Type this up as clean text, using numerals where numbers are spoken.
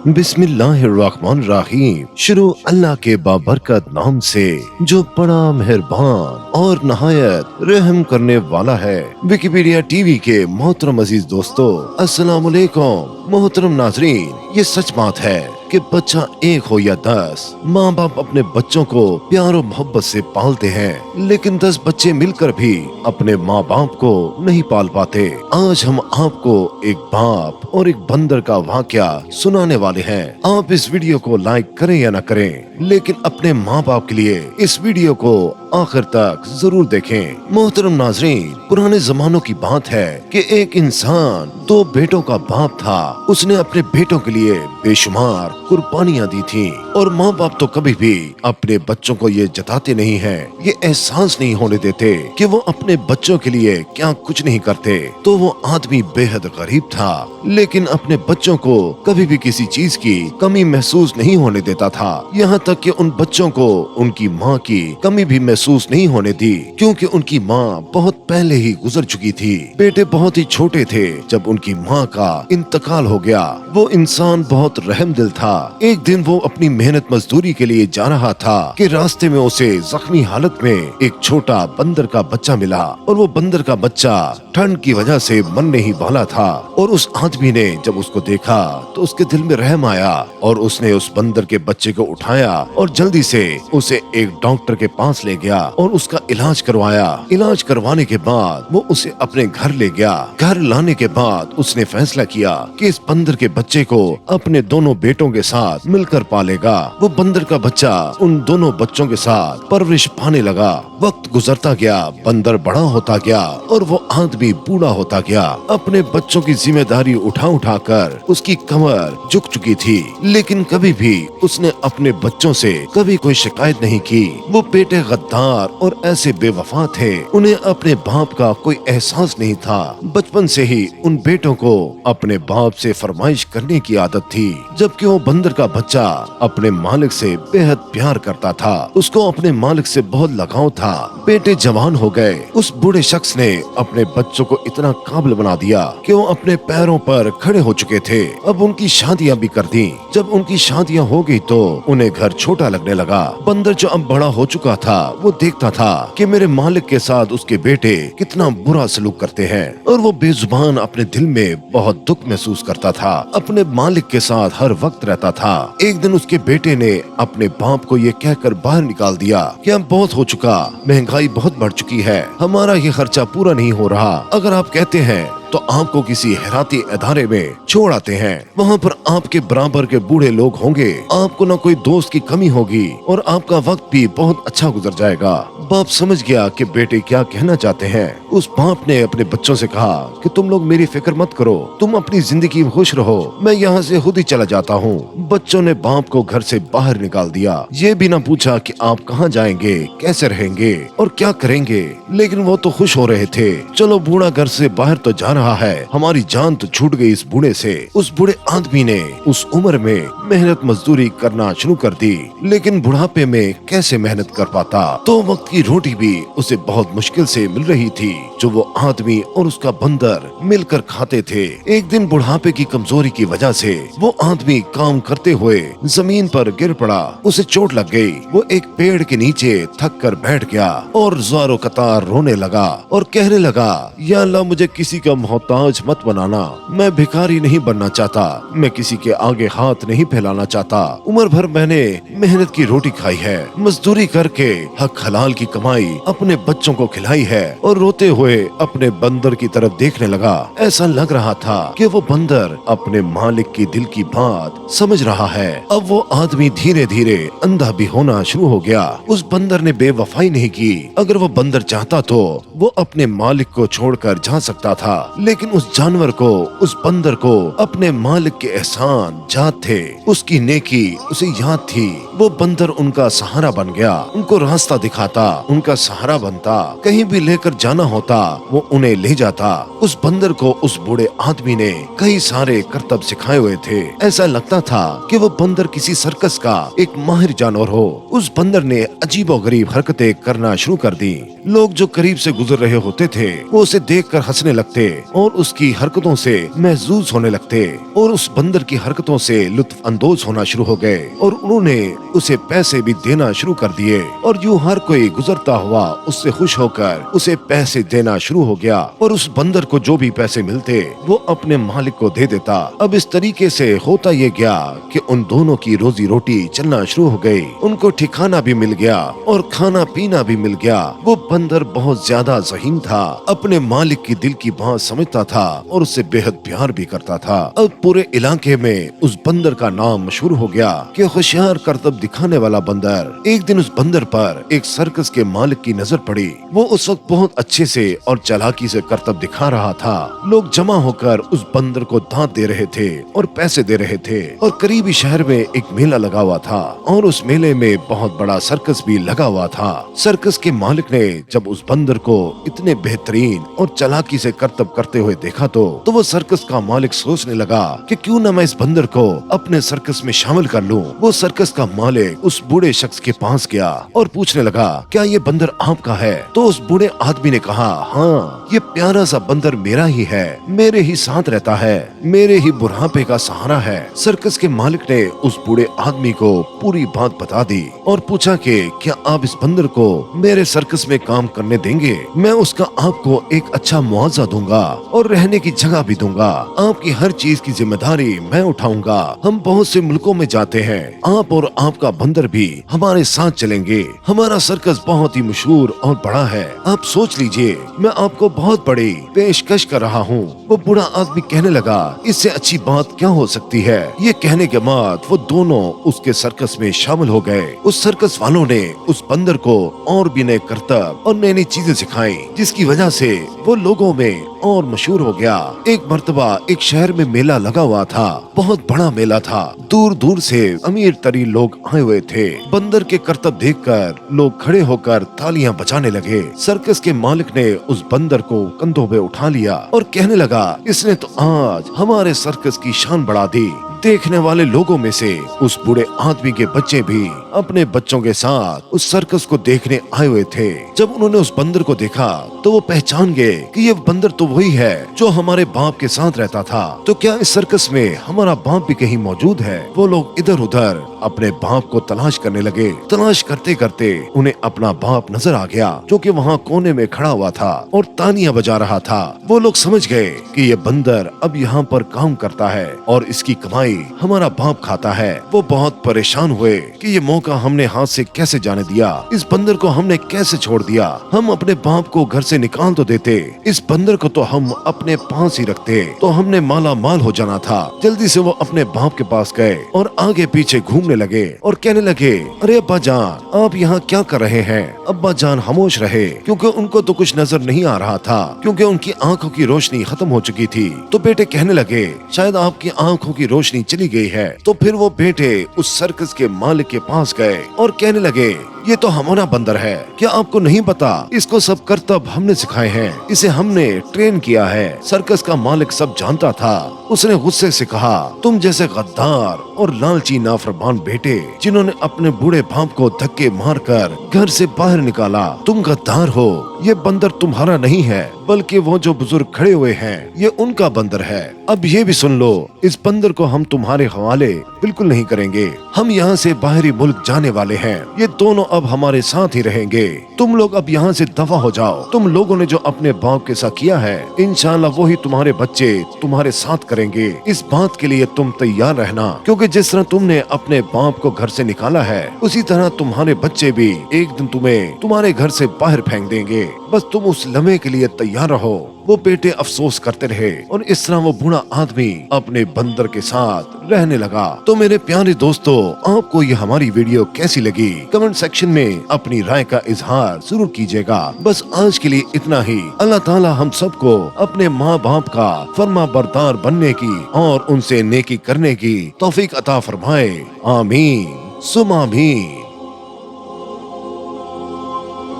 बिस्मिल्लाहिर्रहमानिर्रहीम। शुरू अल्लाह के बाबरकत नाम से जो बड़ा मेहरबान और नहायत रहम करने वाला है। विकिपीडिया टीवी के मोहतरम अजीज दोस्तों, अस्सलाम वालेकुम। मोहतरम नाजरीन, ये सच बात है कि बच्चा एक हो या 10, माँ बाप अपने बच्चों को प्यार और मोहब्बत से पालते हैं, लेकिन 10 बच्चे मिलकर भी अपने माँ बाप को नहीं पाल पाते। आज हम आपको एक बाप और एक बंदर का वाकया सुनाने वाले हैं। आप इस वीडियो को लाइक करें या न करें, लेकिन अपने माँ बाप के लिए इस वीडियो को आखिर तक जरूर देखें। मोहतरम नाजरीन, पुराने जमानों की बात है कि एक इंसान 2 बेटों का बाप था। उसने अपने बेटों के लिए बेशुमार कुर्बानियां दी थी, और माँ बाप तो कभी भी अपने बच्चों को ये जताते नहीं हैं, ये एहसास नहीं होने देते कि वो अपने बच्चों के लिए क्या कुछ नहीं करते। तो वो आदमी बेहद गरीब था, लेकिन अपने बच्चों को कभी भी किसी चीज की कमी महसूस नहीं होने देता था। यहाँ तक कि उन बच्चों को उनकी माँ की कमी भी महसूस नहीं होने दी, क्योंकि उनकी माँ बहुत पहले ही गुजर चुकी थी। बेटे बहुत ही छोटे थे जब उनकी माँ का इंतकाल हो गया। वो इंसान बहुत रहम दिल था। एक दिन वो अपनी मेहनत मजदूरी के लिए जा रहा था कि रास्ते में उसे जख्मी हालत में एक छोटा बंदर का बच्चा मिला, और वो बंदर का बच्चा ठंड की वजह से मरने ही वाला था। और उस आदमी ने जब उसको देखा तो उसके दिल में रहम आया, और उसने उस बंदर के बच्चे को उठाया और जल्दी से उसे एक डॉक्टर के पास ले गया और उसका इलाज करवाया। इलाज करवाने के बाद वो उसे अपने घर ले गया। घर लाने के बाद उसने फैसला किया कि इस बंदर के बच्चे को अपने दोनों बेटों के साथ मिलकर पालेगा। वो बंदर का बच्चा उन दोनों बच्चों के साथ परवरिश पाने लगा। वक्त गुजरता गया, बंदर बड़ा होता गया और वो आदमी बूढ़ा होता गया। अपने बच्चों की जिम्मेदारी उठा उठा कर उसकी कमर झुक चुकी थी, लेकिन कभी भी उसने अपने बच्चों से कभी कोई शिकायत नहीं की। वो बेटे गद्दार और ऐसे बेवफा थे, उन्हें अपने बाप का कोई एहसास नहीं था। बचपन से ही उन बेटों को अपने बाप से फरमाइश करने की आदत थी, जबकि वो बंदर का बच्चा अपने मालिक से बेहद प्यार करता था। उसको अपने मालिक से बहुत लगाव था। बेटे जवान हो गए। उस बूढ़े शख्स ने अपने बच्चों को इतना काबिल बना दिया कि वो अपने पैरों पर खड़े हो चुके थे। अब उनकी शादियां भी कर दी। जब उनकी शादियां हो गई तो उन्हें घर छोटा लगने लगा। बंदर जो अब बड़ा हो चुका था, वो देखता था कि मेरे मालिक के साथ उसके बेटे कितना बुरा सलूक करते हैं, और वो बेजुबान अपने दिल में बहुत दुख महसूस करता था। अपने मालिक के साथ हर वक्त रहता था। एक दिन उसके बेटे ने अपने बाप को ये कहकर बाहर निकाल दिया कि अब बहुत हो चुका, महंगाई बहुत बढ़ चुकी है, हमारा ये खर्चा पूरा नहीं हो रहा। अगर आप कहते हैं तो आपको किसी हैराती इदारे में छोड़ आते हैं। वहाँ पर आपके बराबर के बूढ़े लोग होंगे, आपको न कोई दोस्त की कमी होगी, और आपका वक्त भी बहुत अच्छा गुजर जाएगा। बाप समझ गया कि बेटे क्या कहना चाहते हैं। उस बाप ने अपने बच्चों से कहा कि तुम लोग मेरी फिक्र मत करो, तुम अपनी जिंदगी में खुश रहो, मैं यहाँ से खुद ही चला जाता हूँ। बच्चों ने बाप को घर से बाहर निकाल दिया। ये भी न पूछा कि आप कहाँ जाएंगे, कैसे रहेंगे और क्या करेंगे, लेकिन वो तो खुश हो रहे थे। चलो, बूढ़ा घर से बाहर तो जा रहा है, हमारी जान तो छूट गई इस बूढ़े से। उस बूढ़े आदमी ने उस उम्र में मेहनत मजदूरी करना शुरू कर दी, लेकिन बुढ़ापे में कैसे मेहनत कर पाता। तो वक्त की रोटी भी उसे बहुत मुश्किल से मिल रही थी, जो वो आदमी और उसका बंदर मिलकर खाते थे। एक दिन बुढ़ापे की कमजोरी की वजह से वो आदमी काम करते हुए जमीन पर गिर पड़ा। उसे चोट लग गई। वो एक पेड़ के नीचे थक कर बैठ गया और ज़ारो कतार रोने लगा और कहने लगा, या अल्लाह, मुझे किसी का मोहताज मत बनाना। मैं भिखारी नहीं बनना चाहता, मैं किसी के आगे हाथ नहीं फैलाना चाहता। उम्र भर मैंने मेहनत की रोटी खाई है, मजदूरी करके हक हलाल की कमाई अपने बच्चों को खिलाई है। और रोते हुए अपने बंदर की तरफ देखने लगा। ऐसा लग रहा था कि वो बंदर अपने मालिक की दिल की बात समझ रहा है। अब वो आदमी धीरे धीरे अंधा भी होना शुरू हो गया। उस बंदर ने बेवफाई नहीं की। अगर वो बंदर चाहता तो वो अपने मालिक को छोड़कर जा सकता था, लेकिन उस जानवर को, उस बंदर को अपने मालिक के एहसान याद थे, उसकी नेकी उसे याद थी। वो बंदर उनका सहारा बन गया, उनको रास्ता दिखाता, उनका सहारा बनता, कहीं भी लेकर जाना होता वो उन्हें ले जाता। उस बंदर को उस बूढ़े आदमी ने कई सारे करतब सिखाए हुए थे। ऐसा लगता था कि वो बंदर किसी सर्कस का एक माहिर जानवर हो। उस बंदर ने अजीबोगरीब हरकतें करना शुरू कर दी। लोग जो करीब से गुजर रहे होते थे वो उसे देखकर हंसने लगते और उसकी हरकतों से महजूज होने लगते और उस बंदर की हरकतों से लुत्फ अंदोज होना शुरू हो गए और उन्होंने उसे पैसे भी देना शुरू कर दिए। और यूं हर कोई गुजरता हुआ उससे खुश होकर उसे पैसे देना शुरू हो गया और उस बंदर को जो भी पैसे मिलते वो अपने मालिक को दे देता। अब इस तरीके से होता ये गया कि उन दोनों की रोजी रोटी चलना शुरू हो गई। उनको ठिकाना भी मिल गया और खाना पीना भी मिल गया। वो बंदर बहुत ज्यादा ज़हीन था, अपने मालिक की दिल की बात समझता था और उससे बेहद प्यार भी करता था। अब पूरे इलाके में उस बंदर का नाम मशहूर हो गया कि होशियार करतब दिखाने वाला बंदर। एक दिन उस बंदर पर एक सर्कस के मालिक की नजर पड़ी। वो उस वक्त बहुत अच्छे से और चालाकी से करतब दिखा रहा था। लोग जमा होकर उस बंदर को दांत दे रहे थे और पैसे दे रहे थे और करीबी शहर में एक मेला लगा हुआ था और उस मेले में बहुत बड़ा सर्कस भी लगा हुआ था। सर्कस के मालिक ने जब उस बंदर को इतने बेहतरीन और चालाकी से करतब करते हुए देखा तो वो सर्कस का मालिक सोचने लगा कि क्यों न मैं इस बंदर को अपने सर्कस में शामिल कर लूं। वो सर्कस का मालिक उस बूढ़े शख्स के पास गया और पूछने लगा, क्या ये बंदर आपका है? तो उस बूढ़े आदमी ने कहा, हाँ, ये प्यारा सा बंदर मेरा ही है, मेरे ही साथ रहता है, मेरे ही बुढ़ापे का सहारा है। सर्कस के मालिक ने उस बूढ़े आदमी को पूरी बात बता दी और पूछा कि क्या आप इस बंदर को मेरे सर्कस में काम करने देंगे? मैं उसका आपको एक अच्छा मुआवजा दूंगा और रहने की जगह भी दूंगा। आपकी हर चीज की जिम्मेदारी मैं उठाऊंगा। हम बहुत से मुल्कों में जाते हैं, आप और आपका बंदर भी हमारे साथ चलेंगे। हमारा सर्कस बहुत ही मशहूर और बड़ा है। आप सोच लीजिए, मैं आपको बहुत बड़ी पेशकश कर रहा हूँ। वो बूढ़ा आदमी कहने लगा, इससे अच्छी बात क्या हो सकती है? ये कहने के बाद वो दोनों उसके सर्कस में शामिल हो गए। उस सर्कस वालों ने उस बंदर को और भी नए करतब और नई नई चीजें सिखाई, जिसकी वजह से वो लोगों में और मशहूर हो गया। एक मर्तबा एक शहर में मेला लगा हुआ था, बहुत बड़ा मेला था। दूर दूर से अमीर तरीन लोग आए हुए थे। बंदर के करतब देखकर लोग खड़े होकर तालियां बजाने लगे। सर्कस के मालिक ने उस बंदर को कंधों पे उठा लिया और कहने लगा, इसने तो आज हमारे सर्कस की शान बढ़ा दी। देखने वाले लोगों में से उस बूढ़े आदमी के बच्चे भी अपने बच्चों के साथ उस सर्कस को देखने आए हुए थे। जब उन्होंने उस बंदर को देखा तो वो पहचान गए कि ये बंदर तो वही है जो हमारे बाप के साथ रहता था। तो क्या इस सर्कस में हमारा बाप भी कहीं मौजूद है? वो लोग इधर उधर अपने बाप को तलाश करने लगे। तलाश करते करते उन्हें अपना बाप नजर आ गया, जो कि वहाँ कोने में खड़ा हुआ था और तालियां बजा रहा था। वो लोग समझ गए कि ये बंदर अब यहाँ पर काम करता है और इसकी कमाई हमारा बाप खाता है। वो बहुत परेशान हुए कि ये मौका हमने हाथ से कैसे जाने दिया, इस बंदर को हमने कैसे छोड़ दिया। हम अपने बाप को घर से निकाल तो देते, इस बंदर को तो हम अपने पास ही रखते तो हमने माला माल हो जाना था। जल्दी से वो अपने बाप के पास गए और आगे पीछे घूमने लगे और कहने लगे, अरे अब्बा जान, आप यहाँ क्या कर रहे हैं? अब्बा जान खामोश रहे, क्योंकि उनको तो कुछ नजर नहीं आ रहा था, क्योंकि उनकी आंखों की रोशनी खत्म हो चुकी थी। तो बेटे कहने लगे, शायद आपकी आंखों की रोशनी चली गई है। तो फिर वो बेटे उस सर्कस के मालिक के पास गए और कहने लगे, ये तो हमारा बंदर है, क्या आपको नहीं पता? इसको सब करतब हमने सिखाए हैं, इसे हमने ट्रेन किया है। सर्कस का मालिक सब जानता था। उसने गुस्से से कहा, तुम जैसे गद्दार और लालची नाफरमान बेटे जिन्होंने अपने बूढ़े बाप को धक्के मारकर घर से बाहर निकाला, तुम गद्दार हो। ये बंदर तुम्हारा नहीं है, बल्कि वो जो बुजुर्ग खड़े हुए हैं ये उनका बंदर है। अब ये भी सुन लो, इस बंदर को हम तुम्हारे हवाले बिल्कुल नहीं करेंगे। हम यहाँ से बाहरी मुल्क जाने वाले हैं, ये दोनों अब हमारे साथ ही रहेंगे। तुम लोग अब यहाँ से दफा हो जाओ। तुम लोगों ने जो अपने बाप के साथ किया है, इंशाल्लाह वही तुम्हारे बच्चे तुम्हारे साथ करेंगे। इस बात के लिए तुम तैयार रहना, क्योंकि जिस तरह तुमने अपने बाप को घर से निकाला है, उसी तरह तुम्हारे बच्चे भी एक दिन तुम्हें तुम्हारे घर से बाहर फेंक देंगे। बस तुम उस लम्हे के लिए तैयार रहो। वो बेटे अफसोस करते रहे और इस तरह वो बूढ़ा आदमी अपने बंदर के साथ रहने लगा। तो मेरे प्यारे दोस्तों, आपको ये हमारी वीडियो कैसी लगी? कमेंट सेक्शन में अपनी राय का इजहार जरूर कीजिएगा। बस आज के लिए इतना ही। अल्लाह ताला हम सबको अपने माँ बाप का फर्मा बरदार बनने की और उनसे नेकी करने की तौफीक अता फरमाए। आमीन। सुमा भी।